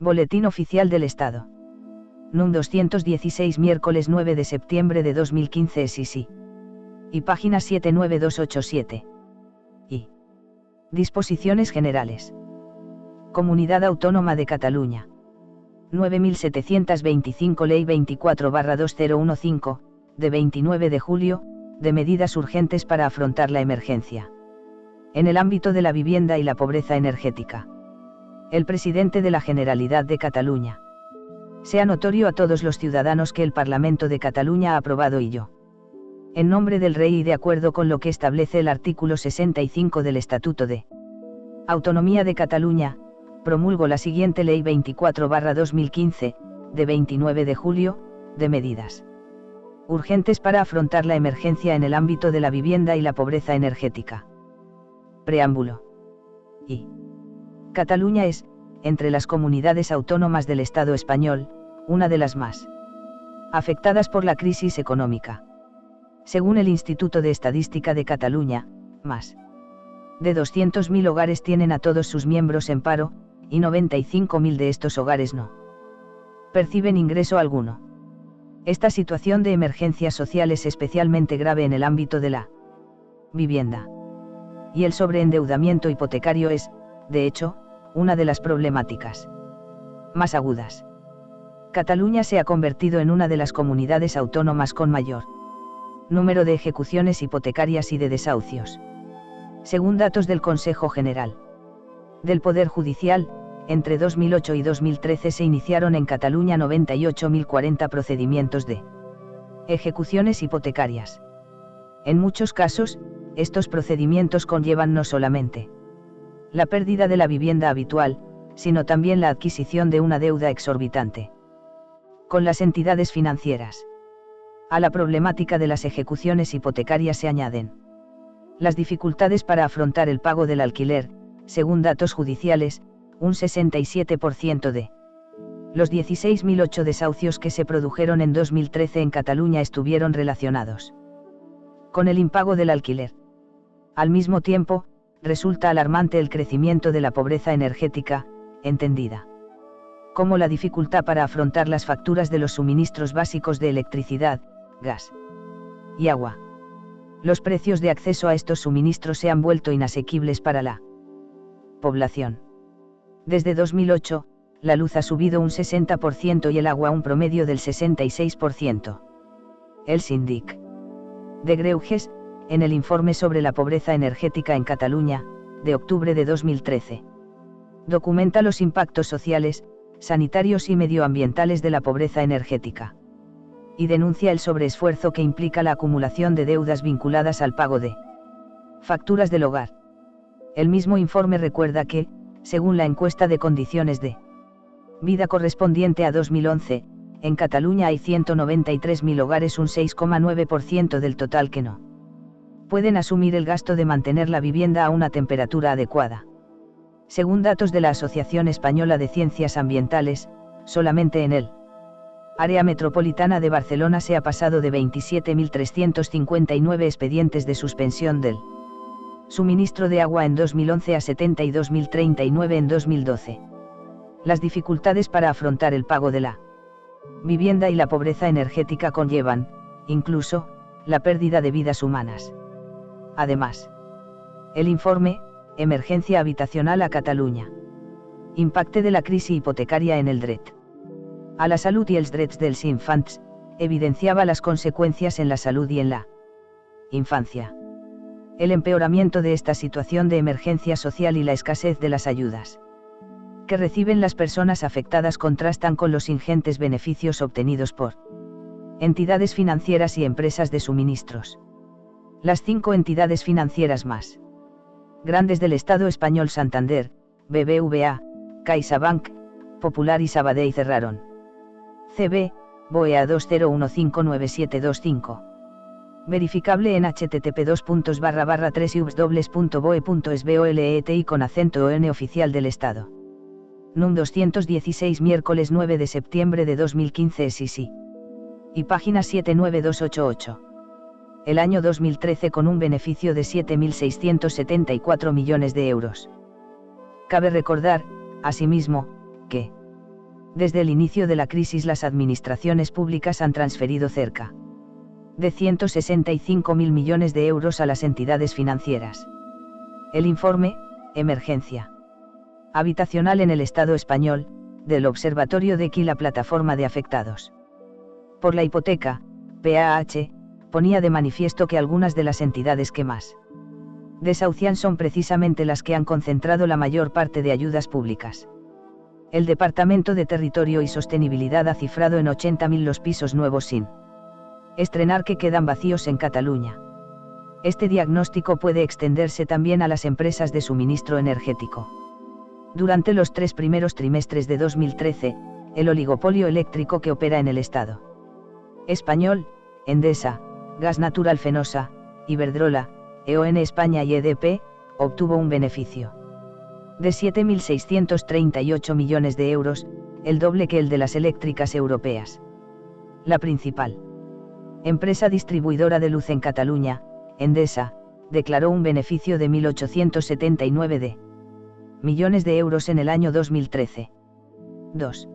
Boletín Oficial del Estado. Núm 216 miércoles 9 de septiembre de 2015 SISI. Y página 79287. Y. Disposiciones Generales. Comunidad Autónoma de Cataluña. 9725 Ley 24/2015, de 29 de julio, de medidas urgentes para afrontar la emergencia. En el ámbito de la vivienda y la pobreza energética. El presidente de la Generalidad de Cataluña. Sea notorio a todos los ciudadanos que el Parlamento de Cataluña ha aprobado y yo. En nombre del Rey y de acuerdo con lo que establece el artículo 65 del Estatuto de Autonomía de Cataluña, promulgo la siguiente Ley 24/2015, de 29 de julio, de medidas urgentes para afrontar la emergencia en el ámbito de la vivienda y la pobreza energética. Preámbulo. Y. Cataluña es, entre las comunidades autónomas del Estado español, una de las más afectadas por la crisis económica. Según el Instituto de Estadística de Cataluña, más de 200.000 hogares tienen a todos sus miembros en paro, y 95.000 de estos hogares no perciben ingreso alguno. Esta situación de emergencia social es especialmente grave en el ámbito de la vivienda. Y el sobreendeudamiento hipotecario es, de hecho, una de las problemáticas más agudas. Cataluña se ha convertido en una de las comunidades autónomas con mayor número de ejecuciones hipotecarias y de desahucios. Según datos del Consejo General del Poder Judicial, entre 2008 y 2013 se iniciaron en Cataluña 98.040 procedimientos de ejecuciones hipotecarias. En muchos casos, estos procedimientos conllevan no solamente la pérdida de la vivienda habitual, sino también la adquisición de una deuda exorbitante con las entidades financieras. A la problemática de las ejecuciones hipotecarias se añaden las dificultades para afrontar el pago del alquiler. Según datos judiciales, un 67% de los 16.008 desahucios que se produjeron en 2013 en Cataluña estuvieron relacionados con el impago del alquiler. Al mismo tiempo, resulta alarmante el crecimiento de la pobreza energética, entendida como la dificultad para afrontar las facturas de los suministros básicos de electricidad, gas y agua. Los precios de acceso a estos suministros se han vuelto inasequibles para la población. Desde 2008, la luz ha subido un 60% y el agua un promedio del 66%. El Síndic de Greuges, en el informe sobre la pobreza energética en Cataluña, de octubre de 2013, documenta los impactos sociales, sanitarios y medioambientales de la pobreza energética. Y denuncia el sobreesfuerzo que implica la acumulación de deudas vinculadas al pago de facturas del hogar. El mismo informe recuerda que, según la encuesta de condiciones de vida correspondiente a 2011, en Cataluña hay 193.000 hogares, un 6,9% del total que no pueden asumir el gasto de mantener la vivienda a una temperatura adecuada. Según datos de la Asociación Española de Ciencias Ambientales, solamente en el área metropolitana de Barcelona se ha pasado de 27.359 expedientes de suspensión del suministro de agua en 2011 a 72.039 en 2012. Las dificultades para afrontar el pago de la vivienda y la pobreza energética conllevan, incluso, la pérdida de vidas humanas. Además, el informe, Emergencia habitacional a Cataluña. Impacte de la crisis hipotecaria en el dret a la salud y els drets dels infants, evidenciaba las consecuencias en la salud y en la infancia. El empeoramiento de esta situación de emergencia social y la escasez de las ayudas que reciben las personas afectadas contrastan con los ingentes beneficios obtenidos por entidades financieras y empresas de suministros. Las 5 entidades financieras más grandes del Estado español: Santander, BBVA, CaixaBank, Popular y Sabadell cerraron. CB, BOEA 20159725. Verificable en http://www.boe.es/bolet y con acento ON oficial del Estado. Núm 216 miércoles 9 de septiembre de 2015 SISI. Y página 79288. El año 2013 con un beneficio de 7.674 millones de euros. Cabe recordar, asimismo, que Desde el inicio de la crisis las administraciones públicas han transferido cerca de 165.000 millones de euros a las entidades financieras. El informe, Emergencia habitacional en el Estado español, del Observatorio de EQI, la plataforma de afectados por la hipoteca, PAH, ponía de manifiesto que algunas de las entidades que más desahucian son precisamente las que han concentrado la mayor parte de ayudas públicas. El Departamento de Territorio y Sostenibilidad ha cifrado en 80.000 los pisos nuevos sin estrenar que quedan vacíos en Cataluña. Este diagnóstico puede extenderse también a las empresas de suministro energético. Durante los 3 primeros trimestres de 2013, el oligopolio eléctrico que opera en el Estado español, Endesa, Gas Natural Fenosa, Iberdrola, E.ON España y EDP, obtuvo un beneficio de 7.638 millones de euros, el doble que el de las eléctricas europeas. La principal empresa distribuidora de luz en Cataluña, Endesa, declaró un beneficio de 1.879 millones de euros en el año 2013. 2.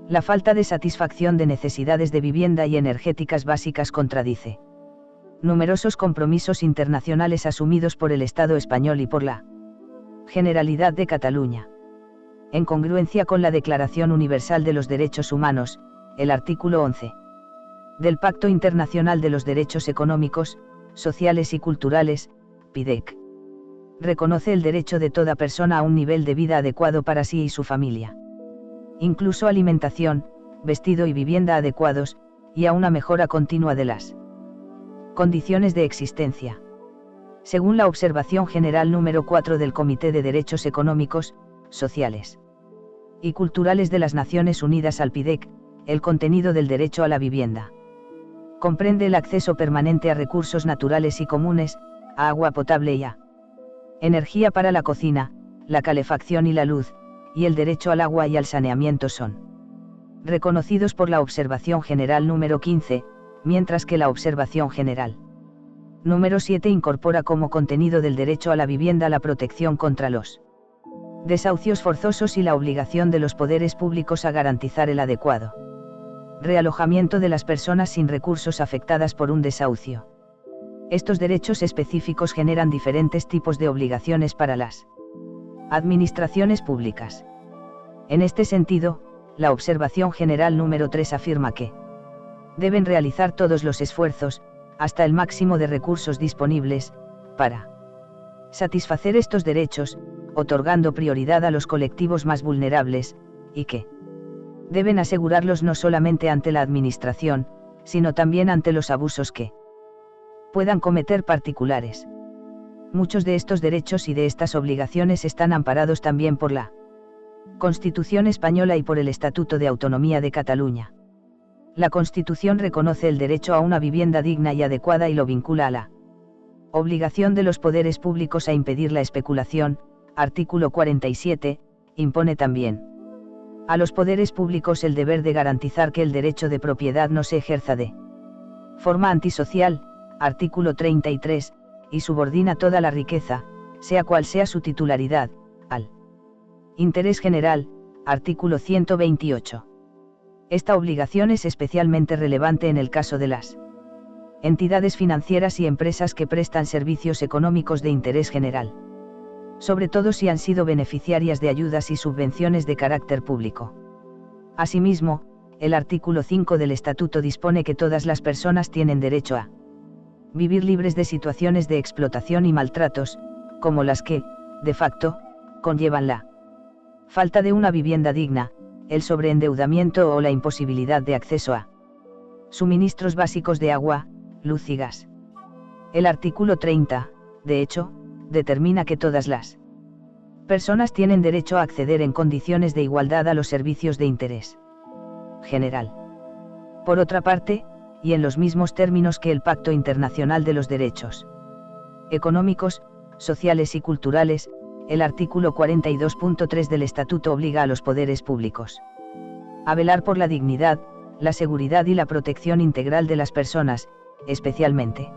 La falta de satisfacción de necesidades de vivienda y energéticas básicas contradice numerosos compromisos internacionales asumidos por el Estado español y por la Generalidad de Cataluña. En congruencia con la Declaración Universal de los Derechos Humanos, el artículo 11 del Pacto Internacional de los Derechos Económicos, Sociales y Culturales, PIDEC, reconoce el derecho de toda persona a un nivel de vida adecuado para sí y su familia. Incluso alimentación, vestido y vivienda adecuados, y a una mejora continua de las condiciones de existencia. Según la Observación General número 4 del Comité de Derechos Económicos, Sociales y Culturales de las Naciones Unidas al PIDEC, el contenido del derecho a la vivienda comprende el acceso permanente a recursos naturales y comunes, a agua potable y a energía para la cocina, la calefacción y la luz, y el derecho al agua y al saneamiento son reconocidos por la Observación General número 15, mientras que la Observación General número 7 incorpora como contenido del derecho a la vivienda la protección contra los desahucios forzosos y la obligación de los poderes públicos a garantizar el adecuado realojamiento de las personas sin recursos afectadas por un desahucio. Estos derechos específicos generan diferentes tipos de obligaciones para las administraciones públicas. En este sentido, la Observación General número 3 afirma que deben realizar todos los esfuerzos, hasta el máximo de recursos disponibles, para satisfacer estos derechos, otorgando prioridad a los colectivos más vulnerables, y que deben asegurarlos no solamente ante la Administración, sino también ante los abusos que puedan cometer particulares. Muchos de estos derechos y de estas obligaciones están amparados también por la Constitución española y por el Estatuto de Autonomía de Cataluña. La Constitución reconoce el derecho a una vivienda digna y adecuada y lo vincula a la obligación de los poderes públicos a impedir la especulación, artículo 47, impone también a los poderes públicos el deber de garantizar que el derecho de propiedad no se ejerza de forma antisocial, artículo 33, y subordina toda la riqueza, sea cual sea su titularidad, al interés general, artículo 128. Esta obligación es especialmente relevante en el caso de las entidades financieras y empresas que prestan servicios económicos de interés general, sobre todo si han sido beneficiarias de ayudas y subvenciones de carácter público. Asimismo, el artículo 5 del Estatuto dispone que todas las personas tienen derecho a vivir libres de situaciones de explotación y maltratos, como las que, de facto, conllevan la falta de una vivienda digna, el sobreendeudamiento o la imposibilidad de acceso a suministros básicos de agua, luz y gas. El artículo 30, de hecho, determina que todas las personas tienen derecho a acceder en condiciones de igualdad a los servicios de interés general. Por otra parte, y en los mismos términos que el Pacto Internacional de los Derechos Económicos, Sociales y Culturales, el artículo 42.3 del Estatuto obliga a los poderes públicos a velar por la dignidad, la seguridad y la protección integral de las personas, especialmente.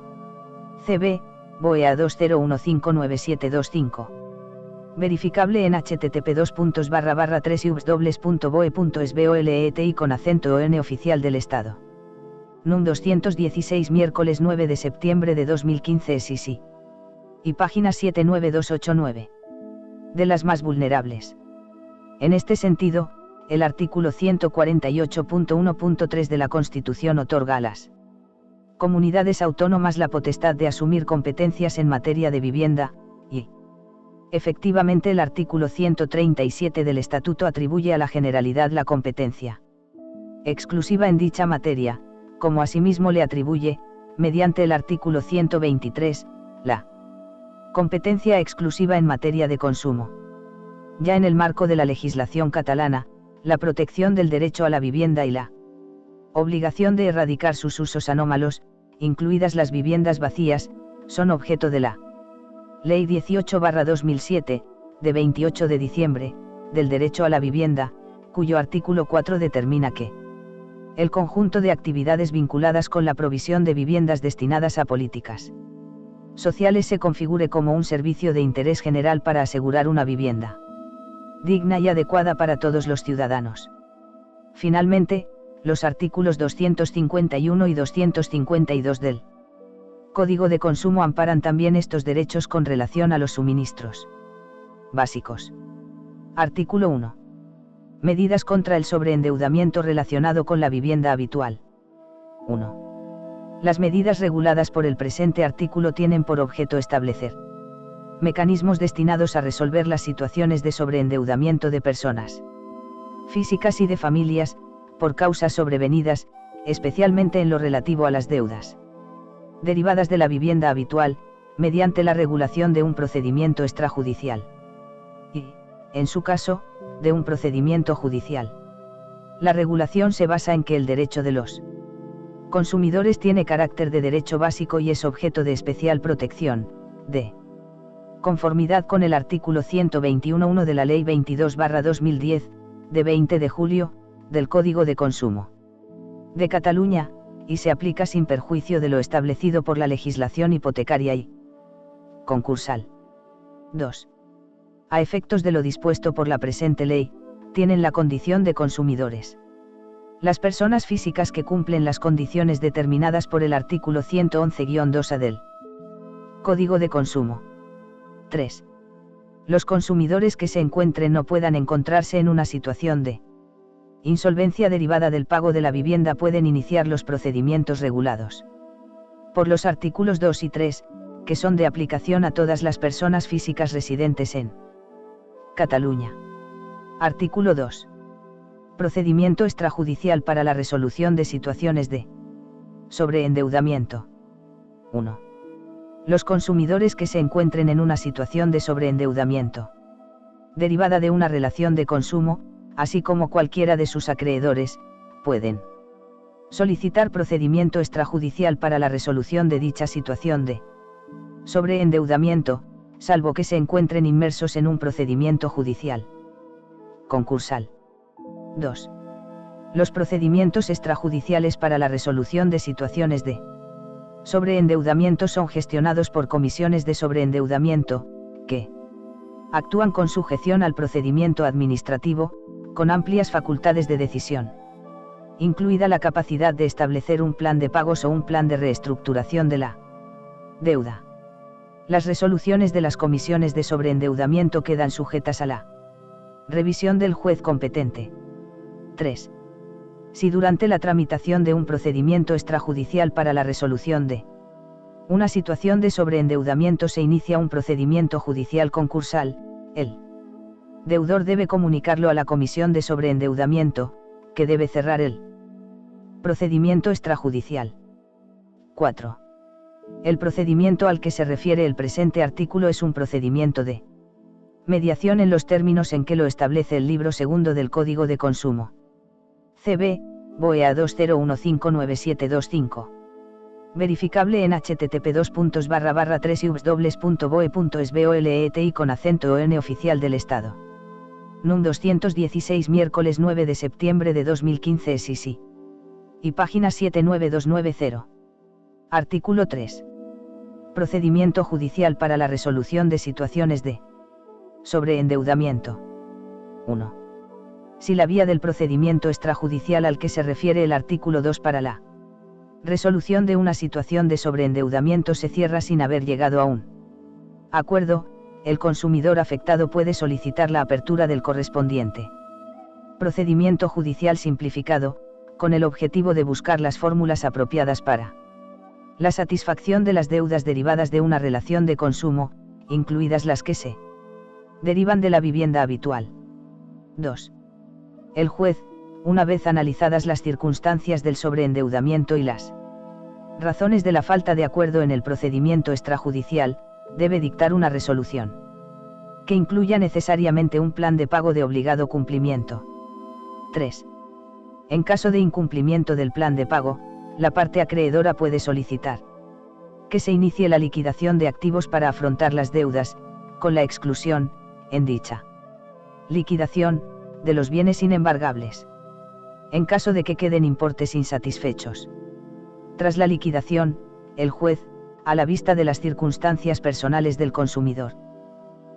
CB, BOEA 20159725. Verificable en http://3ubs.boe.sbolet y con acento ON oficial del Estado. NUM 216 miércoles 9 de septiembre de 2015 SISI. Y página 79289. De las más vulnerables. En este sentido, el artículo 148.1.3 de la Constitución otorga a las comunidades autónomas la potestad de asumir competencias en materia de vivienda, y efectivamente el artículo 137 del Estatuto atribuye a la Generalidad la competencia exclusiva en dicha materia, como asimismo le atribuye, mediante el artículo 123, la competencia exclusiva en materia de consumo. Ya en el marco de la legislación catalana, la protección del derecho a la vivienda y la obligación de erradicar sus usos anómalos, incluidas las viviendas vacías, son objeto de la Ley 18/2007, de 28 de diciembre, del derecho a la vivienda, cuyo artículo 4 determina que el conjunto de actividades vinculadas con la provisión de viviendas destinadas a políticas sociales se configure como un servicio de interés general para asegurar una vivienda digna y adecuada para todos los ciudadanos. Finalmente, los artículos 251 y 252 del Código de Consumo amparan también estos derechos con relación a los suministros básicos. Artículo 1. Medidas contra el sobreendeudamiento relacionado con la vivienda habitual. 1. Las medidas reguladas por el presente artículo tienen por objeto establecer mecanismos destinados a resolver las situaciones de sobreendeudamiento de personas físicas y de familias, por causas sobrevenidas, especialmente en lo relativo a las deudas derivadas de la vivienda habitual, mediante la regulación de un procedimiento extrajudicial. Y, en su caso, de un procedimiento judicial. La regulación se basa en que el derecho de los consumidores tiene carácter de derecho básico y es objeto de especial protección, de conformidad con el artículo 121.1 de la Ley 22/2010, de 20 de julio, del Código de Consumo de Cataluña, y se aplica sin perjuicio de lo establecido por la legislación hipotecaria y concursal. 2. A efectos de lo dispuesto por la presente ley, tienen la condición de consumidores las personas físicas que cumplen las condiciones determinadas por el artículo 111-2A del Código de Consumo. 3. Los consumidores que se encuentren o puedan encontrarse en una situación de insolvencia derivada del pago de la vivienda pueden iniciar los procedimientos regulados por los artículos 2 y 3, que son de aplicación a todas las personas físicas residentes en Cataluña. Artículo 2. Procedimiento extrajudicial para la resolución de situaciones de sobreendeudamiento. 1. Los consumidores que se encuentren en una situación de sobreendeudamiento derivada de una relación de consumo, así como cualquiera de sus acreedores, pueden solicitar procedimiento extrajudicial para la resolución de dicha situación de sobreendeudamiento, salvo que se encuentren inmersos en un procedimiento judicial concursal. 2. Los procedimientos extrajudiciales para la resolución de situaciones de sobreendeudamiento son gestionados por comisiones de sobreendeudamiento, que actúan con sujeción al procedimiento administrativo, con amplias facultades de decisión, incluida la capacidad de establecer un plan de pagos o un plan de reestructuración de la deuda. Las resoluciones de las comisiones de sobreendeudamiento quedan sujetas a la revisión del juez competente. 3. Si durante la tramitación de un procedimiento extrajudicial para la resolución de una situación de sobreendeudamiento se inicia un procedimiento judicial concursal, el deudor debe comunicarlo a la comisión de sobreendeudamiento, que debe cerrar el procedimiento extrajudicial. 4. El procedimiento al que se refiere el presente artículo es un procedimiento de mediación en los términos en que lo establece el libro segundo del Código de Consumo. CB, BOEA 20159725. Verificable en http://3ubs.boe.sbolet y con acento ON oficial del Estado. NUM 216 miércoles 9 de septiembre de 2015 SISI. Y página 79290. Artículo 3. Procedimiento judicial para la resolución de situaciones de Sobreendeudamiento. 1. Si la vía del procedimiento extrajudicial al que se refiere el artículo 2 para la resolución de una situación de sobreendeudamiento se cierra sin haber llegado a un acuerdo, el consumidor afectado puede solicitar la apertura del correspondiente procedimiento judicial simplificado, con el objetivo de buscar las fórmulas apropiadas para la satisfacción de las deudas derivadas de una relación de consumo, incluidas las que se derivan de la vivienda habitual. 2. El juez, una vez analizadas las circunstancias del sobreendeudamiento y las razones de la falta de acuerdo en el procedimiento extrajudicial, debe dictar una resolución que incluya necesariamente un plan de pago de obligado cumplimiento. 3. En caso de incumplimiento del plan de pago, la parte acreedora puede solicitar que se inicie la liquidación de activos para afrontar las deudas, con la exclusión, en dicha liquidación, de los bienes inembargables. En caso de que queden importes insatisfechos. Tras la liquidación, el juez, a la vista de las circunstancias personales del consumidor,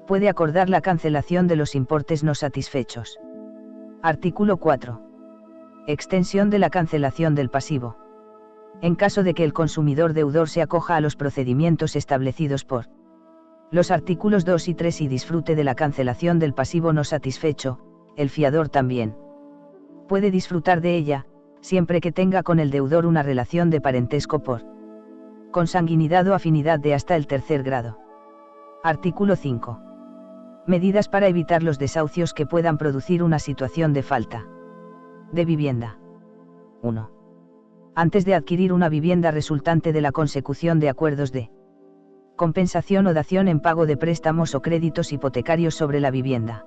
puede acordar la cancelación de los importes no satisfechos. Artículo 4. Extensión de la cancelación del pasivo. En caso de que el consumidor deudor se acoja a los procedimientos establecidos por los artículos 2 y 3 y disfrute de la cancelación del pasivo no satisfecho, el fiador también puede disfrutar de ella, siempre que tenga con el deudor una relación de parentesco por consanguinidad o afinidad de hasta el tercer grado. Artículo 5. Medidas para evitar los desahucios que puedan producir una situación de falta de vivienda. 1. Antes de adquirir una vivienda resultante de la consecución de acuerdos de compensación o dación en pago de préstamos o créditos hipotecarios sobre la vivienda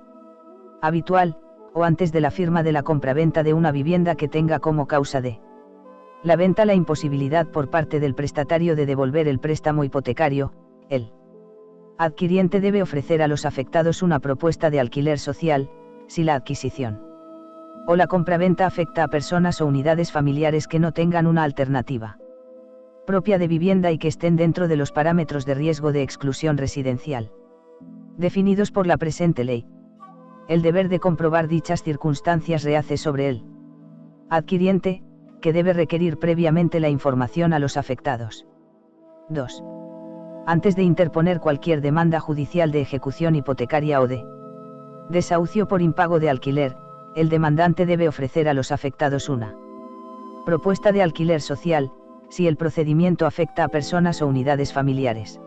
habitual, o antes de la firma de la compraventa de una vivienda que tenga como causa de la venta la imposibilidad por parte del prestatario de devolver el préstamo hipotecario, el adquiriente debe ofrecer a los afectados una propuesta de alquiler social, si la adquisición o la compraventa afecta a personas o unidades familiares que no tengan una alternativa propia de vivienda y que estén dentro de los parámetros de riesgo de exclusión residencial definidos por la presente ley. El deber de comprobar dichas circunstancias recae sobre el adquiriente, que debe requerir previamente la información a los afectados. 2. Antes de interponer cualquier demanda judicial de ejecución hipotecaria o de desahucio por impago de alquiler, el demandante debe ofrecer a los afectados una propuesta de alquiler social, si el procedimiento afecta a personas o unidades familiares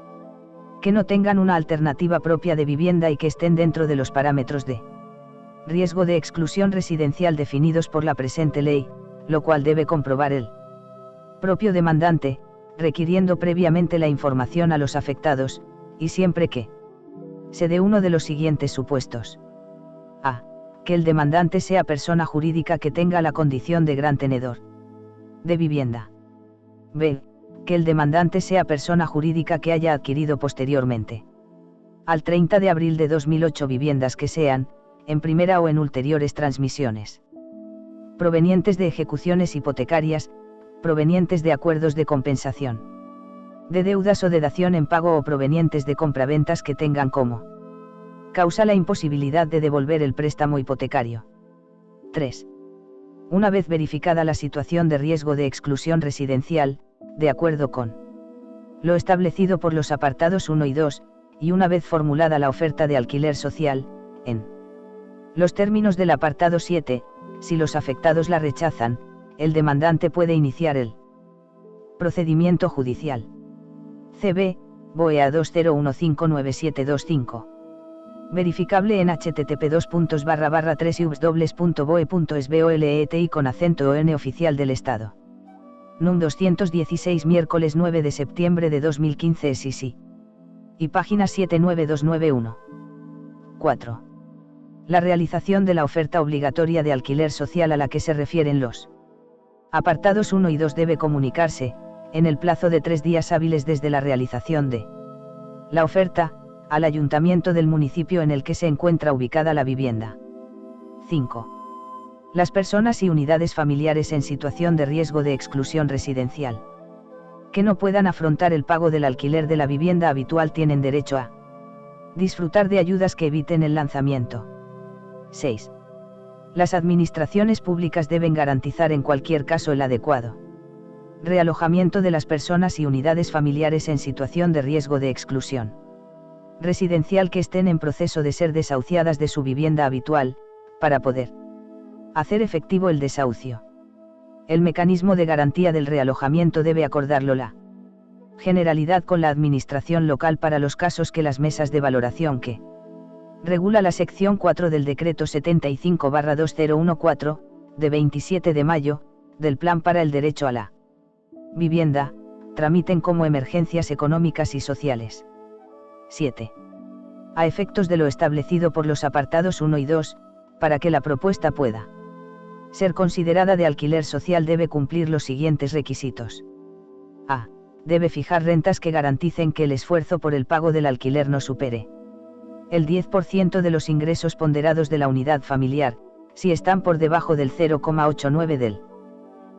que no tengan una alternativa propia de vivienda y que estén dentro de los parámetros de riesgo de exclusión residencial definidos por la presente ley, lo cual debe comprobar el propio demandante, requiriendo previamente la información a los afectados, y siempre que se dé uno de los siguientes supuestos. A. Que el demandante sea persona jurídica que tenga la condición de gran tenedor de vivienda. B. Que el demandante sea persona jurídica que haya adquirido posteriormente al 30 de abril de 2008 viviendas que sean, en primera o en ulteriores transmisiones, provenientes de ejecuciones hipotecarias, provenientes de acuerdos de compensación de deudas o de dación en pago o provenientes de compraventas que tengan como causa la imposibilidad de devolver el préstamo hipotecario. 3. Una vez verificada la situación de riesgo de exclusión residencial, de acuerdo con lo establecido por los apartados 1 y 2, y una vez formulada la oferta de alquiler social, en los términos del apartado 7, si los afectados la rechazan, el demandante puede iniciar el procedimiento judicial. CB, BOEA 20159725. Verificable en http://3ubs.boe.es/bolet y con acento ON oficial del Estado. NUM 216 miércoles 9 de septiembre de 2015 SISI. Y página 79291. 4. La realización de la oferta obligatoria de alquiler social a la que se refieren los apartados 1 y 2 debe comunicarse, en el plazo de 3 días hábiles desde la realización de la oferta, al ayuntamiento del municipio en el que se encuentra ubicada la vivienda. 5. Las personas y unidades familiares en situación de riesgo de exclusión residencial que no puedan afrontar el pago del alquiler de la vivienda habitual tienen derecho a Disfrutar de ayudas que eviten el lanzamiento. 6. Las administraciones públicas deben garantizar en cualquier caso el adecuado realojamiento de las personas y unidades familiares en situación de riesgo de exclusión residencial que estén en proceso de ser desahuciadas de su vivienda habitual, para poder hacer efectivo el desahucio. El mecanismo de garantía del realojamiento debe acordarlo la Generalidad con la Administración local para los casos que las mesas de valoración que regula la sección 4 del Decreto 75/2014, de 27 de mayo, del Plan para el Derecho a la Vivienda, tramiten como emergencias económicas y sociales. 7. A efectos de lo establecido por los apartados 1 y 2, para que la propuesta pueda ser considerada de alquiler social debe cumplir los siguientes requisitos. A. Debe fijar rentas que garanticen que el esfuerzo por el pago del alquiler no supere el 10% de los ingresos ponderados de la unidad familiar, si están por debajo del 0,89 del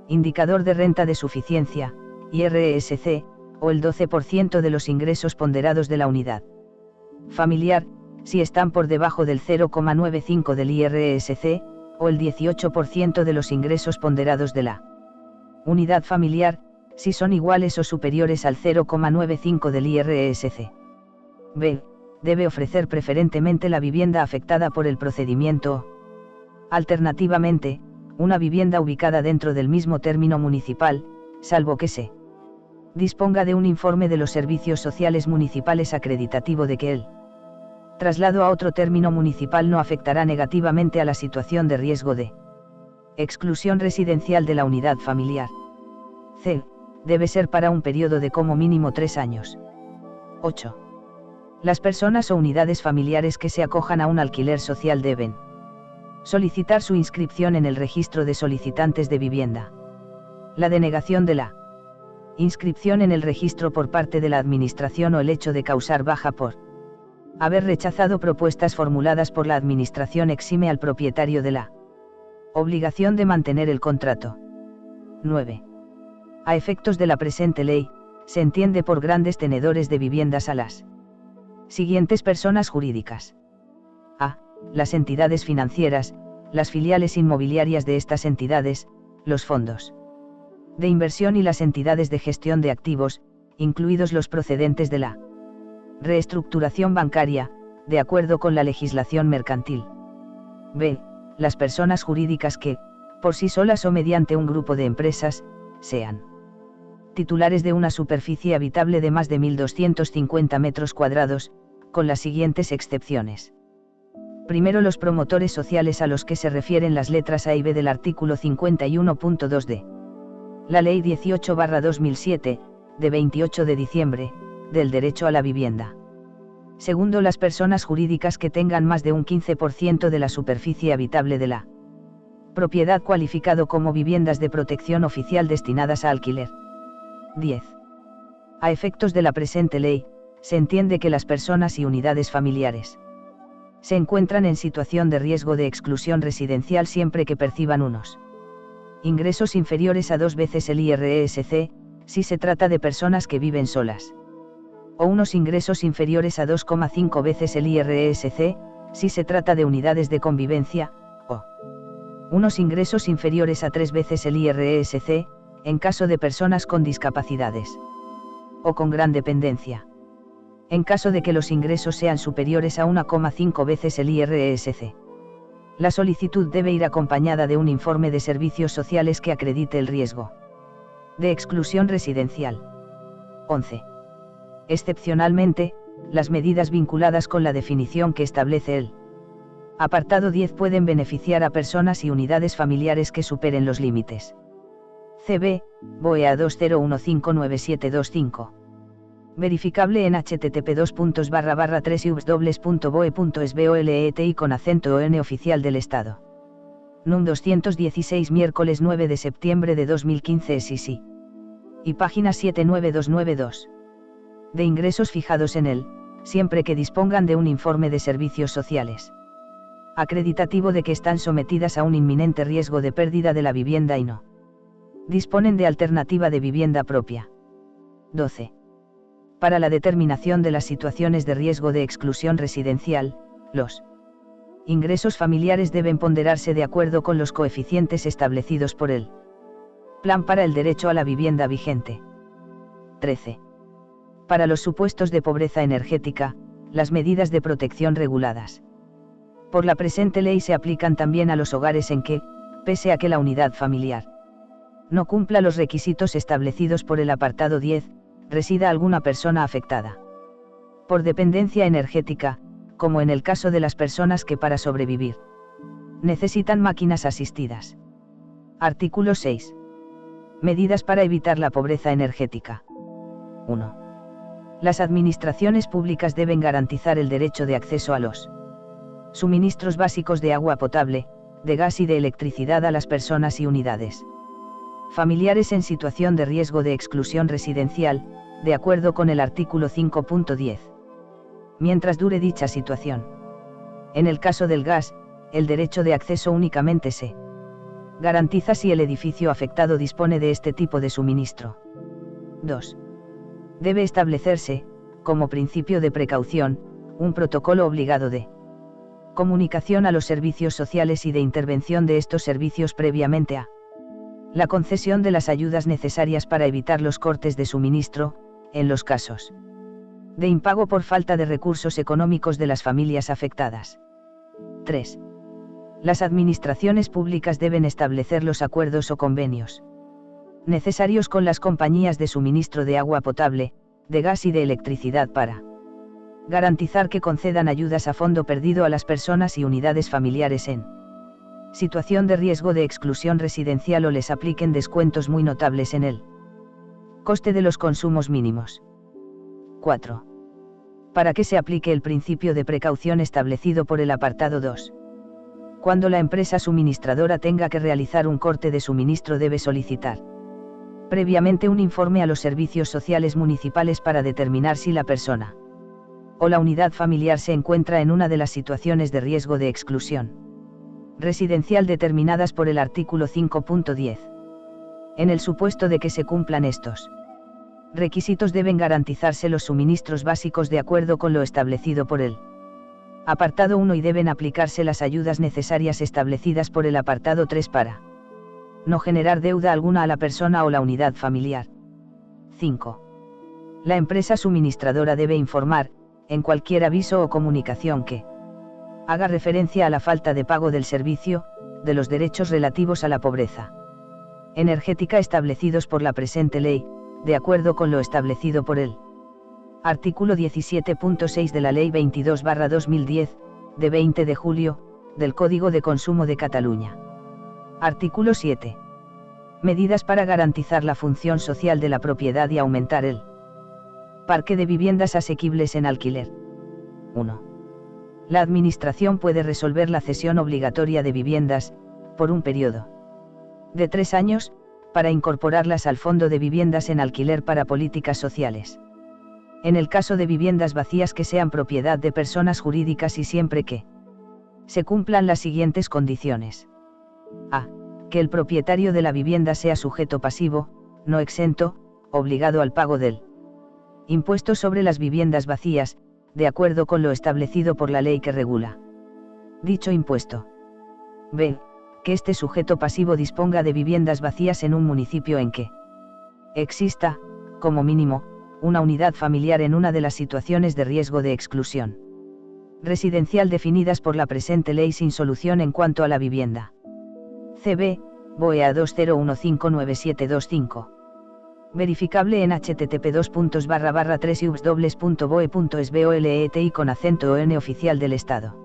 indicador de renta de suficiencia, IRSC, o el 12% de los ingresos ponderados de la unidad familiar, si están por debajo del 0,95 del IRSC, o el 18% de los ingresos ponderados de la unidad familiar, si son iguales o superiores al 0,95 del IRSC. B. Debe ofrecer preferentemente la vivienda afectada por el procedimiento o, alternativamente, una vivienda ubicada dentro del mismo término municipal, salvo que se disponga de un informe de los servicios sociales municipales acreditativo de que el traslado a otro término municipal no afectará negativamente a la situación de riesgo de exclusión residencial de la unidad familiar. C. Debe ser para un periodo de como mínimo 3 años. 8. Las personas o unidades familiares que se acojan a un alquiler social deben solicitar su inscripción en el registro de solicitantes de vivienda. La denegación de la inscripción en el registro por parte de la Administración o el hecho de causar baja por haber rechazado propuestas formuladas por la Administración exime al propietario de la obligación de mantener el contrato. 9. A efectos de la presente ley, se entiende por grandes tenedores de viviendas a las siguientes personas jurídicas. A. Las entidades financieras, las filiales inmobiliarias de estas entidades, los fondos de inversión y las entidades de gestión de activos, incluidos los procedentes de la reestructuración bancaria, de acuerdo con la legislación mercantil. B. Las personas jurídicas que, por sí solas o mediante un grupo de empresas, sean titulares de una superficie habitable de más de 1.250 metros cuadrados, con las siguientes excepciones. Primero, los promotores sociales a los que se refieren las letras A y B del artículo 51.2 de la Ley 18/2007, de 28 de diciembre, del derecho a la vivienda. Segundo, las personas jurídicas que tengan más de un 15% de la superficie habitable de la propiedad cualificado como viviendas de protección oficial destinadas a alquiler. 10. A efectos de la presente ley, se entiende que las personas y unidades familiares se encuentran en situación de riesgo de exclusión residencial siempre que perciban unos ingresos inferiores a 2 veces el IRSC, si se trata de personas que viven solas, o unos ingresos inferiores a 2,5 veces el IRSC, si se trata de unidades de convivencia, o unos ingresos inferiores a 3 veces el IRSC, en caso de personas con discapacidades o con gran dependencia. En caso de que los ingresos sean superiores a 1,5 veces el IRSC. La solicitud debe ir acompañada de un informe de servicios sociales que acredite el riesgo de exclusión residencial. 11. Excepcionalmente, las medidas vinculadas con la definición que establece el apartado 10 pueden beneficiar a personas y unidades familiares que superen los límites. CB, BOEA 20159725. Verificable en http://3ubs.boe.es/bolet y con acento ON oficial del Estado. NUM 216 miércoles 9 de septiembre de 2015 SISI. Y página 79292. De ingresos fijados en él, siempre que dispongan de un informe de servicios sociales acreditativo de que están sometidas a un inminente riesgo de pérdida de la vivienda y no disponen de alternativa de vivienda propia. 12. Para la determinación de las situaciones de riesgo de exclusión residencial, los ingresos familiares deben ponderarse de acuerdo con los coeficientes establecidos por el Plan para el derecho a la vivienda vigente. 13. Para los supuestos de pobreza energética, las medidas de protección reguladas por la presente ley se aplican también a los hogares en que, pese a que la unidad familiar no cumpla los requisitos establecidos por el apartado 10, resida alguna persona afectada por dependencia energética, como en el caso de las personas que para sobrevivir necesitan máquinas asistidas. Artículo 6. Medidas para evitar la pobreza energética. 1. Las administraciones públicas deben garantizar el derecho de acceso a los suministros básicos de agua potable, de gas y de electricidad a las personas y unidades familiares en situación de riesgo de exclusión residencial, de acuerdo con el artículo 5.10. Mientras dure dicha situación. En el caso del gas, el derecho de acceso únicamente se garantiza si el edificio afectado dispone de este tipo de suministro. 2. Debe establecerse, como principio de precaución, un protocolo obligado de comunicación a los servicios sociales y de intervención de estos servicios previamente a la concesión de las ayudas necesarias para evitar los cortes de suministro, en los casos de impago por falta de recursos económicos de las familias afectadas. 3. Las administraciones públicas deben establecer los acuerdos o convenios necesarios con las compañías de suministro de agua potable, de gas y de electricidad para garantizar que concedan ayudas a fondo perdido a las personas y unidades familiares en situación de riesgo de exclusión residencial o les apliquen descuentos muy notables en el coste de los consumos mínimos. 4. Para que se aplique el principio de precaución establecido por el apartado 2. Cuando la empresa suministradora tenga que realizar un corte de suministro debe solicitar previamente un informe a los servicios sociales municipales para determinar si la persona o la unidad familiar se encuentra en una de las situaciones de riesgo de exclusión residencial determinadas por el artículo 5.10. En el supuesto de que se cumplan estos requisitos deben garantizarse los suministros básicos de acuerdo con lo establecido por el apartado 1 y deben aplicarse las ayudas necesarias establecidas por el apartado 3 para no generar deuda alguna a la persona o la unidad familiar. 5. La empresa suministradora debe informar, en cualquier aviso o comunicación que haga referencia a la falta de pago del servicio, de los derechos relativos a la pobreza energética establecidos por la presente ley, de acuerdo con lo establecido por el artículo 17.6 de la Ley 22/2010, de 20 de julio, del Código de Consumo de Cataluña. Artículo 7. Medidas para garantizar la función social de la propiedad y aumentar el parque de viviendas asequibles en alquiler. 1. La Administración puede resolver la cesión obligatoria de viviendas, por un periodo de 3 años, para incorporarlas al Fondo de Viviendas en Alquiler para Políticas Sociales. En el caso de viviendas vacías que sean propiedad de personas jurídicas y siempre que se cumplan las siguientes condiciones. A. Que el propietario de la vivienda sea sujeto pasivo, no exento, obligado al pago del impuesto sobre las viviendas vacías, de acuerdo con lo establecido por la ley que regula dicho impuesto. B. Que este sujeto pasivo disponga de viviendas vacías en un municipio en que exista, como mínimo, una unidad familiar en una de las situaciones de riesgo de exclusión residencial definidas por la presente ley sin solución en cuanto a la vivienda. CB, BOEA 20159725. Verificable en http://3ubs.boe.es/bolet y con acento ON oficial del Estado.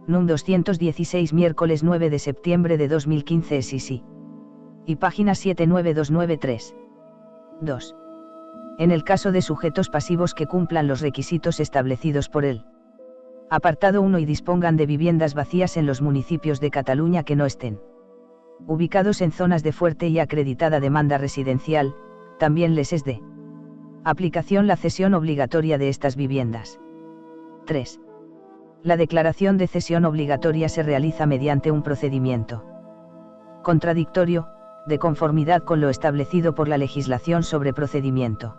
NUM 216 miércoles 9 de septiembre de 2015 SISI. Y página 79293. 2. En el caso de sujetos pasivos que cumplan los requisitos establecidos por el apartado 1 y dispongan de viviendas vacías en los municipios de Cataluña que no estén ubicados en zonas de fuerte y acreditada demanda residencial, también les es de aplicación la cesión obligatoria de estas viviendas. 3. La declaración de cesión obligatoria se realiza mediante un procedimiento contradictorio, de conformidad con lo establecido por la legislación sobre procedimiento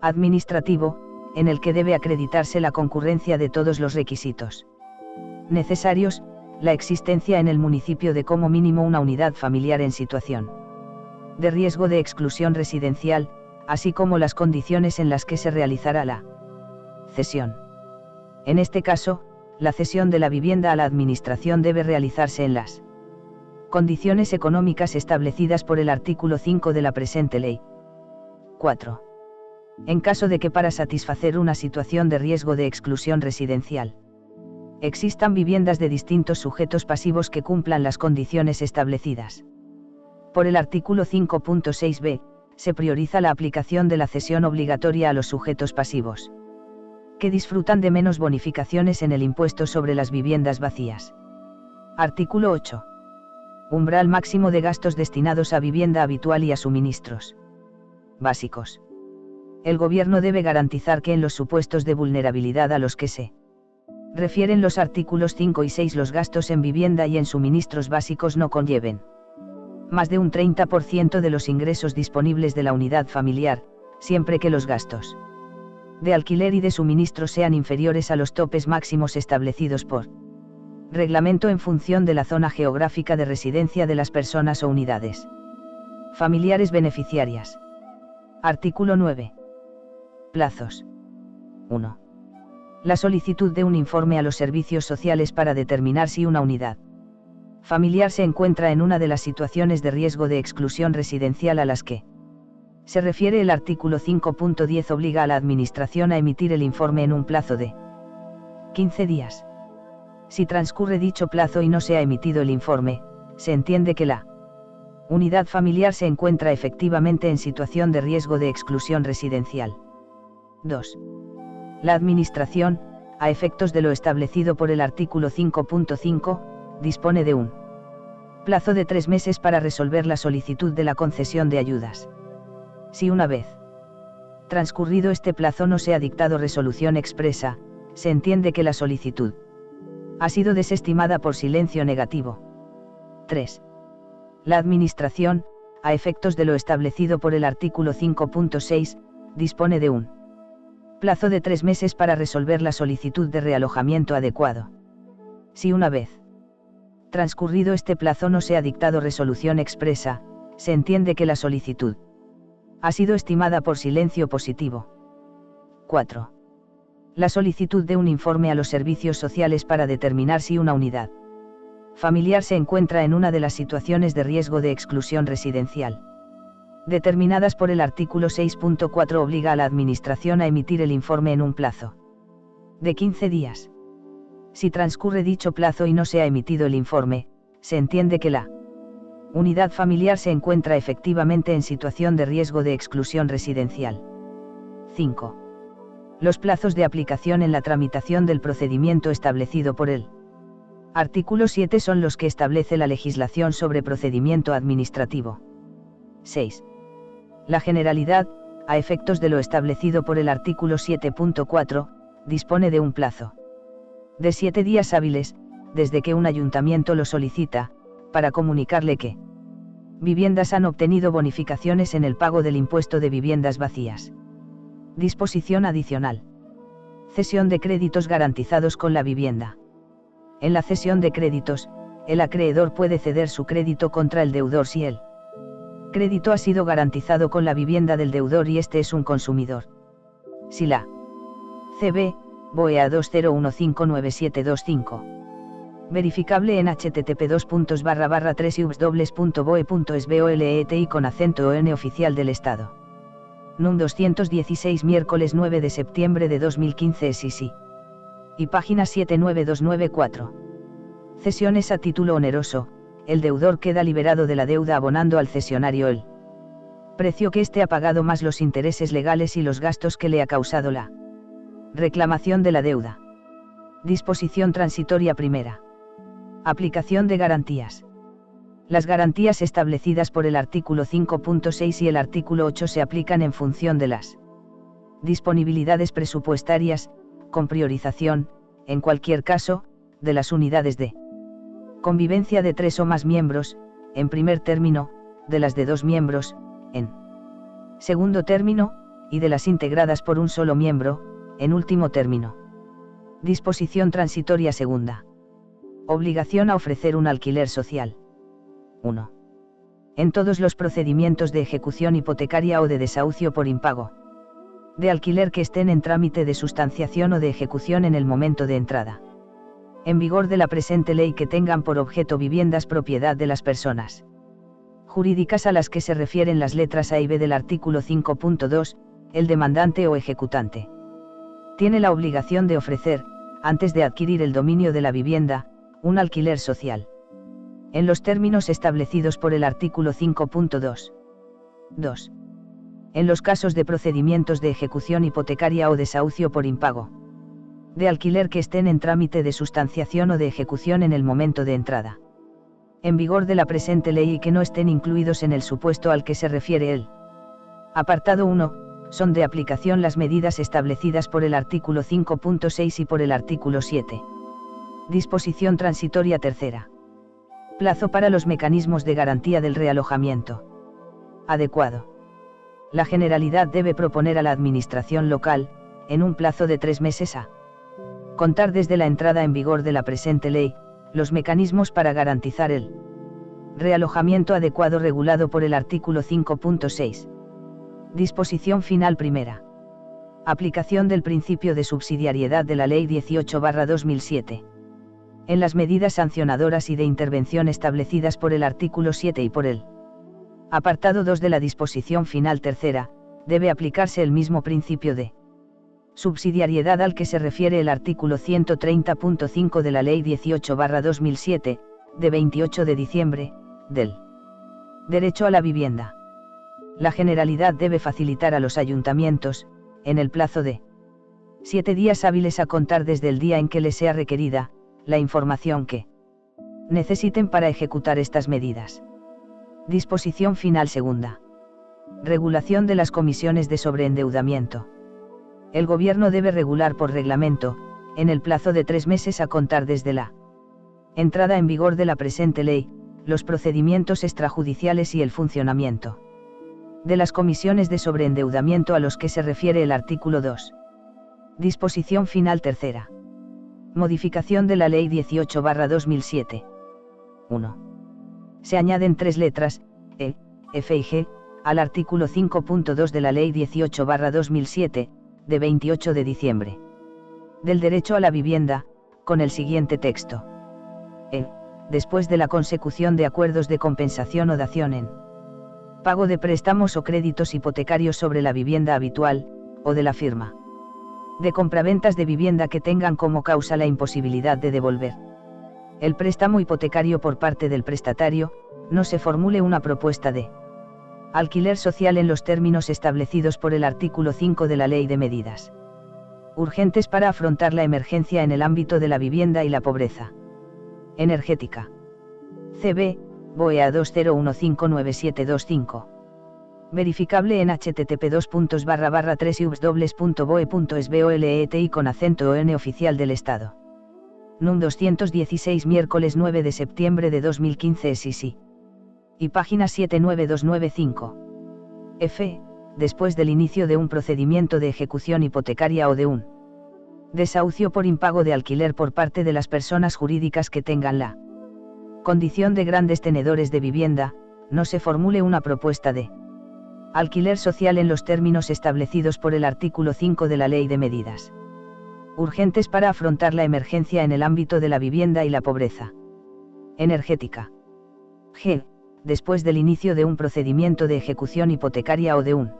Administrativo, en el que debe acreditarse la concurrencia de todos los requisitos necesarios, la existencia en el municipio de como mínimo una unidad familiar en situación de riesgo de exclusión residencial, así como las condiciones en las que se realizará la cesión. En este caso, la cesión de la vivienda a la Administración debe realizarse en las condiciones económicas establecidas por el artículo 5 de la presente ley. 4. En caso de que para satisfacer una situación de riesgo de exclusión residencial existan viviendas de distintos sujetos pasivos que cumplan las condiciones establecidas por el artículo 5.6b, se prioriza la aplicación de la cesión obligatoria a los sujetos pasivos que disfrutan de menos bonificaciones en el impuesto sobre las viviendas vacías. Artículo 8. Umbral máximo de gastos destinados a vivienda habitual y a suministros básicos. El Gobierno debe garantizar que en los supuestos de vulnerabilidad a los que se refieren los artículos 5 y 6 los gastos en vivienda y en suministros básicos no conlleven más de un 30% de los ingresos disponibles de la unidad familiar, siempre que los gastos de alquiler y de suministros sean inferiores a los topes máximos establecidos por reglamento en función de la zona geográfica de residencia de las personas o unidades familiares beneficiarias. Artículo 9. Plazos. 1. La solicitud de un informe a los servicios sociales para determinar si una unidad familiar se encuentra en una de las situaciones de riesgo de exclusión residencial a las que se refiere el artículo 5.10 obliga a la Administración a emitir el informe en un plazo de 15 días. Si transcurre dicho plazo y no se ha emitido el informe, se entiende que la unidad familiar se encuentra efectivamente en situación de riesgo de exclusión residencial. 2. La Administración, a efectos de lo establecido por el artículo 5.5, dispone de un plazo de 3 meses para resolver la solicitud de la concesión de ayudas. Si una vez transcurrido este plazo no se ha dictado resolución expresa, se entiende que la solicitud ha sido desestimada por silencio negativo. 3. La Administración, a efectos de lo establecido por el artículo 5.6, dispone de un plazo de 3 meses para resolver la solicitud de realojamiento adecuado. Si una vez transcurrido este plazo no se ha dictado resolución expresa, se entiende que la solicitud ha sido estimada por silencio positivo. 4. La solicitud de un informe a los servicios sociales para determinar si una unidad familiar se encuentra en una de las situaciones de riesgo de exclusión residencial determinadas por el artículo 6.4 obliga a la Administración a emitir el informe en un plazo de 15 días. Si transcurre dicho plazo y no se ha emitido el informe, se entiende que la unidad familiar se encuentra efectivamente en situación de riesgo de exclusión residencial. 5. Los plazos de aplicación en la tramitación del procedimiento establecido por el artículo 7 son los que establece la legislación sobre procedimiento administrativo. 6. La Generalidad, a efectos de lo establecido por el artículo 7.4, dispone de un plazo de 7 días hábiles, desde que un ayuntamiento lo solicita, para comunicarle que viviendas han obtenido bonificaciones en el pago del impuesto de viviendas vacías. Disposición adicional. Cesión de créditos garantizados con la vivienda. En la cesión de créditos, el acreedor puede ceder su crédito contra el deudor si el crédito ha sido garantizado con la vivienda del deudor y este es un consumidor. Si la CB, BOEA 20159725. Verificable en http://3ubs.boe.sbolet y con acento ON oficial del Estado. NUM 216 miércoles 9 de septiembre de 2015 SISI. Y página 79294. Cesiones a título oneroso, el deudor queda liberado de la deuda abonando al cesionario el precio que éste ha pagado más los intereses legales y los gastos que le ha causado la reclamación de la deuda. Disposición transitoria primera. Aplicación de garantías. Las garantías establecidas por el artículo 5.6 y el artículo 8 se aplican en función de las disponibilidades presupuestarias, con priorización, en cualquier caso, de las unidades de convivencia de 3 o más miembros, en primer término, de las de 2 miembros, en segundo término, y de las integradas por un solo miembro, en último término. Disposición transitoria segunda. Obligación a ofrecer un alquiler social. 1. En todos los procedimientos de ejecución hipotecaria o de desahucio por impago de alquiler que estén en trámite de sustanciación o de ejecución en el momento de entrada en vigor de la presente ley que tengan por objeto viviendas propiedad de las personas jurídicas a las que se refieren las letras A y B del artículo 5.2, el demandante o ejecutante tiene la obligación de ofrecer, antes de adquirir el dominio de la vivienda, un alquiler social, en los términos establecidos por el artículo 5.2. 2. En los casos de procedimientos de ejecución hipotecaria o desahucio por impago de alquiler que estén en trámite de sustanciación o de ejecución en el momento de entrada en vigor de la presente ley y que no estén incluidos en el supuesto al que se refiere el apartado 1, son de aplicación las medidas establecidas por el artículo 5.6 y por el artículo 7. Disposición transitoria tercera. Plazo para los mecanismos de garantía del realojamiento adecuado. La Generalidad debe proponer a la Administración local, en un plazo de 3 meses a contar desde la entrada en vigor de la presente ley, los mecanismos para garantizar el realojamiento adecuado regulado por el artículo 5.6. Disposición final primera. Aplicación del principio de subsidiariedad de la Ley 18/2007. En las medidas sancionadoras y de intervención establecidas por el artículo 7 y por el apartado 2 de la disposición final tercera, debe aplicarse el mismo principio de subsidiariedad al que se refiere el artículo 130.5 de la Ley 18/2007, de 28 de diciembre, del derecho a la vivienda. La Generalidad debe facilitar a los ayuntamientos, en el plazo de 7 días hábiles a contar desde el día en que les sea requerida, la información que necesiten para ejecutar estas medidas. Disposición final segunda. Regulación de las comisiones de sobreendeudamiento. El Gobierno debe regular por reglamento, en el plazo de 3 meses a contar desde la entrada en vigor de la presente ley, los procedimientos extrajudiciales y el funcionamiento de las comisiones de sobreendeudamiento a los que se refiere el artículo 2. Disposición final tercera. Modificación de la Ley 18/2007. 1. Se añaden 3 letras, E, F y G, al artículo 5.2 de la Ley 18/2007, de 28 de diciembre. Del derecho a la vivienda, con el siguiente texto. E. Después de la consecución de acuerdos de compensación o dación en pago de préstamos o créditos hipotecarios sobre la vivienda habitual, o de la firma de compraventas de vivienda que tengan como causa la imposibilidad de devolver el préstamo hipotecario por parte del prestatario, no se formule una propuesta de alquiler social en los términos establecidos por el artículo 5 de la Ley de Medidas Urgentes para afrontar la emergencia en el ámbito de la vivienda y la pobreza energética. CB, BOEA 20159725. Verificable en http://3ubs.boe.es/bolet y con acento ON oficial del Estado. NUM 216 miércoles 9 de septiembre de 2015 SISI. Y página 79295. F. Después del inicio de un procedimiento de ejecución hipotecaria o de un desahucio por impago de alquiler por parte de las personas jurídicas que tengan la condición de grandes tenedores de vivienda, no se formule una propuesta de alquiler social en los términos establecidos por el artículo 5 de la Ley de Medidas Urgentes para afrontar la emergencia en el ámbito de la vivienda y la pobreza energética. G. Después del inicio de un procedimiento de ejecución hipotecaria o de un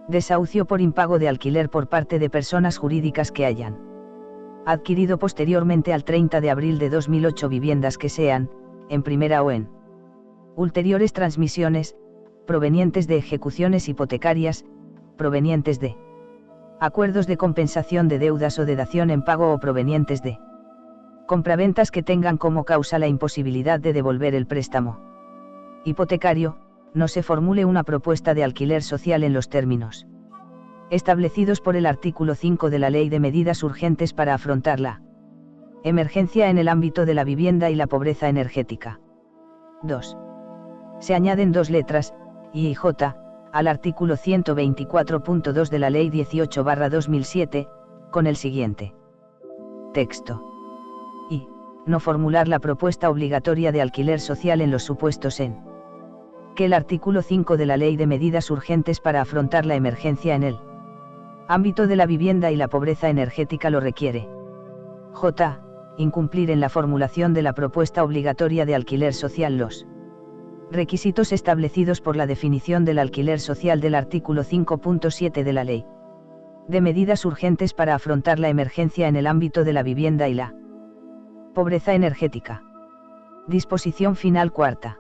desahucio por impago de alquiler por parte de personas jurídicas que hayan adquirido posteriormente al 30 de abril de 2008 viviendas que sean, en primera o en ulteriores transmisiones, provenientes de ejecuciones hipotecarias, provenientes de acuerdos de compensación de deudas o de dación en pago o provenientes de compraventas que tengan como causa la imposibilidad de devolver el préstamo hipotecario, no se formule una propuesta de alquiler social en los términos establecidos por el artículo 5 de la Ley de Medidas Urgentes para afrontar la emergencia en el ámbito de la vivienda y la pobreza energética. 2. Se añaden 2 letras, I y J, al artículo 124.2 de la Ley 18/2007, con el siguiente texto. Y, no formular la propuesta obligatoria de alquiler social en los supuestos en que el artículo 5 de la Ley de Medidas Urgentes para afrontar la emergencia en el ámbito de la vivienda y la pobreza energética lo requiere. J. Incumplir en la formulación de la propuesta obligatoria de alquiler social los requisitos establecidos por la definición del alquiler social del artículo 5.7 de la Ley de Medidas Urgentes para afrontar la emergencia en el ámbito de la vivienda y la pobreza energética. Disposición final cuarta.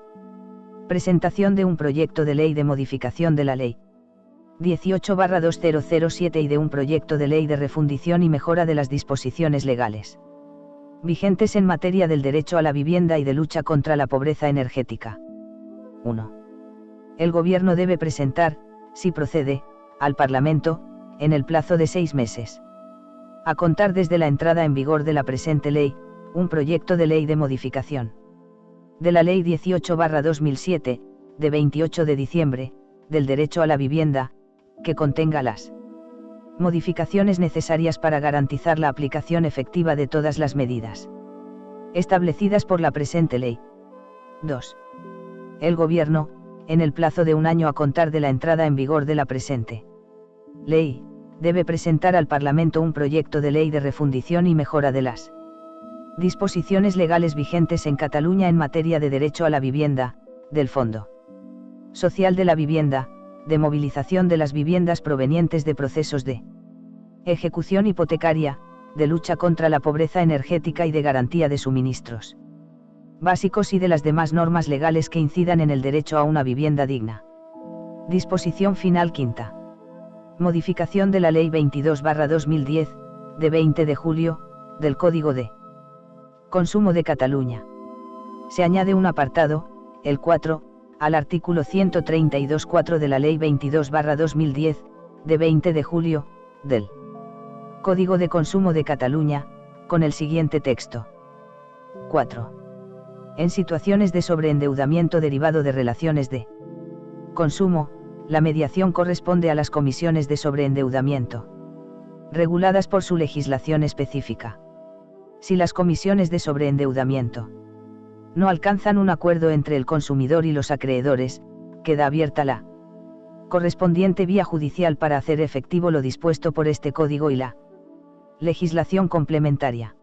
Presentación de un proyecto de ley de modificación de la Ley 18/2007 y de un proyecto de ley de refundición y mejora de las disposiciones legales vigentes en materia del derecho a la vivienda y de lucha contra la pobreza energética. 1. El Gobierno debe presentar, si procede, al Parlamento, en el plazo de 6 meses, a contar desde la entrada en vigor de la presente ley, un proyecto de ley de modificación de la Ley 18/2007, de 28 de diciembre, del derecho a la vivienda, que contenga las modificaciones necesarias para garantizar la aplicación efectiva de todas las medidas establecidas por la presente ley. 2. El Gobierno, en el plazo de un año a contar de la entrada en vigor de la presente ley, debe presentar al Parlamento un proyecto de ley de refundición y mejora de las disposiciones legales vigentes en Cataluña en materia de derecho a la vivienda, del Fondo Social de la Vivienda, de movilización de las viviendas provenientes de procesos de ejecución hipotecaria, de lucha contra la pobreza energética y de garantía de suministros básicos y de las demás normas legales que incidan en el derecho a una vivienda digna. Disposición final quinta. Modificación de la Ley 22/2010, de 20 de julio, del Código de Consumo de Cataluña. Se añade un apartado, el 4, al artículo 132.4 de la Ley 22/2010, de 20 de julio, del Código de Consumo de Cataluña, con el siguiente texto. 4. En situaciones de sobreendeudamiento derivado de relaciones de consumo, la mediación corresponde a las comisiones de sobreendeudamiento, reguladas por su legislación específica. Si las comisiones de sobreendeudamiento no alcanzan un acuerdo entre el consumidor y los acreedores, queda abierta la correspondiente vía judicial para hacer efectivo lo dispuesto por este código y la legislación complementaria.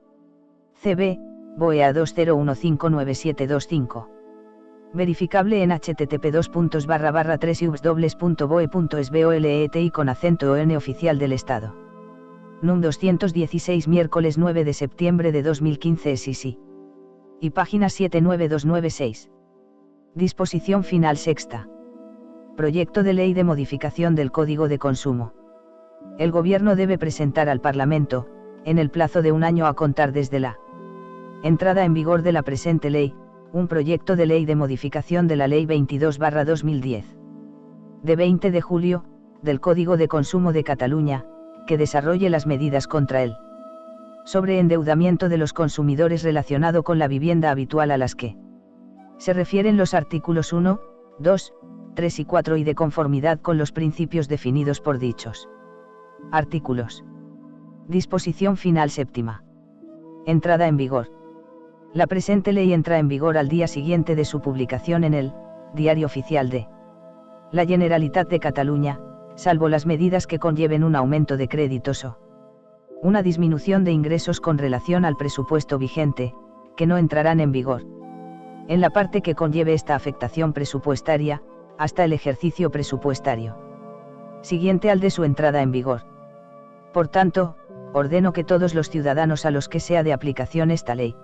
CB, BOEA 20159725. Verificable en http://3ubs.boe.es/bolet y con acento ON oficial del Estado. NUM 216 miércoles 9 de septiembre de 2015 SISI. Y página 79296. Disposición final sexta. Proyecto de ley de modificación del Código de Consumo. El Gobierno debe presentar al Parlamento, en el plazo de un año a contar desde la entrada en vigor de la presente ley, un proyecto de ley de modificación de la Ley 22/2010. De 20 de julio, del Código de Consumo de Cataluña, que desarrolle las medidas contra el sobreendeudamiento de los consumidores relacionado con la vivienda habitual a las que se refieren los artículos 1, 2, 3 y 4 y de conformidad con los principios definidos por dichos artículos. Disposición final séptima. Entrada en vigor. La presente ley entra en vigor al día siguiente de su publicación en el Diario Oficial de la Generalitat de Cataluña, salvo las medidas que conlleven un aumento de créditos o una disminución de ingresos con relación al presupuesto vigente, que no entrarán en vigor en la parte que conlleve esta afectación presupuestaria, hasta el ejercicio presupuestario siguiente al de su entrada en vigor. Por tanto, ordeno que todos los ciudadanos a los que sea de aplicación esta ley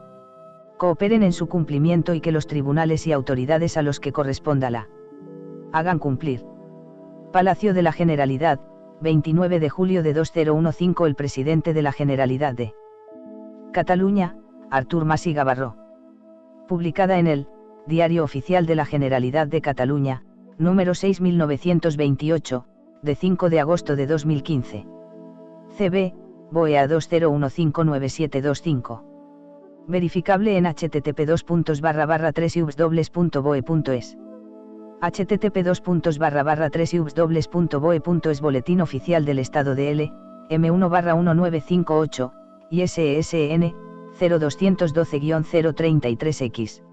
cooperen en su cumplimiento y que los tribunales y autoridades a los que corresponda la hagan cumplir. Palacio de la Generalidad, 29 de julio de 2015. El presidente de la Generalidad de Cataluña, Artur Mas i Gavarró. Publicada en el Diario Oficial de la Generalidad de Cataluña, número 6.928, de 5 de agosto de 2015. CB, BOEA 20159725. Verificable en http://3ubs.boe.es. http://3ubs.boe.es Boletín Oficial del Estado de L, M1/1958, ISSN, 0212-033X.